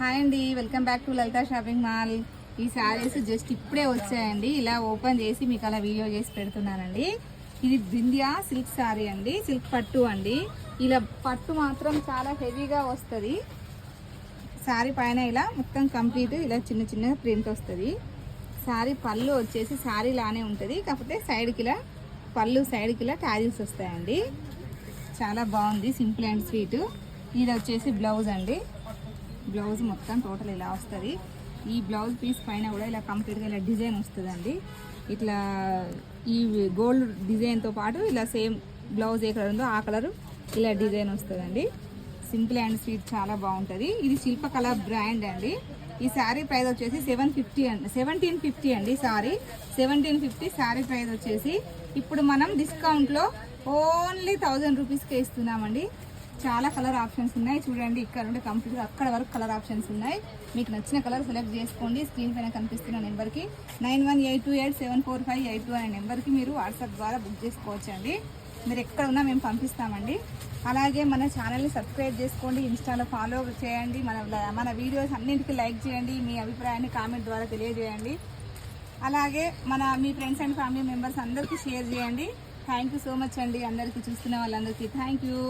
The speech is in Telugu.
హాయ్ అండి, welcome back to Lalitha shopping mall. ఈ శారీస్ జస్ట్ ఇప్పుడే వచ్చాయండి. ఇలా ఓపెన్ చేసి మీకు అలా వీడియో చేసి పెడుతున్నానండి. ఇది బిందియా సిల్క్ శారీ అండి, సిల్క్ పట్టు అండి. ఇలా పట్టు మాత్రం చాలా హెవీగా వస్తుంది. శారీ పైన ఇలా మొత్తం కంప్లీట్ ఇలా చిన్న చిన్న ప్రింట్ వస్తుంది. శారీ పళ్ళు వచ్చేసి శారీ లానే ఉంటుంది, కాకపోతే సైడ్కి ఇలా పళ్ళు సైడ్కి ఇలా ట్యాజిల్స్ వస్తాయండి. చాలా బాగుంది, సింపుల్ అండ్ స్వీట్. ఇది వచ్చేసి బ్లౌజ్ అండి. బ్లౌజ్ మొత్తం టోటల్ ఇలా వస్తుంది. ఈ బ్లౌజ్ పీస్ పైన కూడా ఇలా కంప్లీట్గా ఇలా డిజైన్ వస్తుందండి. ఇట్లా ఈ గోల్డ్ డిజైన్తో పాటు ఇలా సేమ్ బ్లౌజ్ ఏ కలర్ ఉందో ఆ కలర్ ఇలా డిజైన్ వస్తుందండి. సింపుల్ అండ్ స్వీట్, చాలా బాగుంటుంది. ఇది శిల్పకళ బ్రాండ్ అండి. ఈ శారీ ప్రైస్ వచ్చేసి 1750 అండి. సారీ 1750 శారీ ప్రైస్ వచ్చేసి. ఇప్పుడు మనం డిస్కౌంట్లో ఓన్లీ 1000 రూపీస్కే ఇస్తున్నామండి. చాలా కలర్ ఆప్షన్స్ ఉన్నాయి చూడండి. ఇక్కడ నుండి కంప్లీట్గా అక్కడ వరకు కలర్ ఆప్షన్స్ ఉన్నాయి. మీకు నచ్చిన కలర్ సెలెక్ట్ చేసుకోండి. స్క్రీన్ పైన కనిపిస్తున్న నెంబర్కి 9182874582 అనే నెంబర్కి మీరు వాట్సాప్ ద్వారా బుక్ చేసుకోవచ్చండి. మీరు ఎక్కడ ఉన్నా మేము పంపిస్తామండి. అలాగే మన ఛానల్ని సబ్స్క్రైబ్ చేసుకోండి, ఇన్స్టాలో ఫాలో చేయండి. మన వీడియోస్ అన్నింటికి లైక్ చేయండి, మీ అభిప్రాయాన్ని కామెంట్ ద్వారా తెలియజేయండి. అలాగే మీ ఫ్రెండ్స్ అండ్ ఫ్యామిలీ మెంబర్స్ అందరికీ షేర్ చేయండి. థ్యాంక్ యూ సో మచ్ అండి. అందరికీ చూస్తున్న వాళ్ళందరికీ థ్యాంక్ యూ.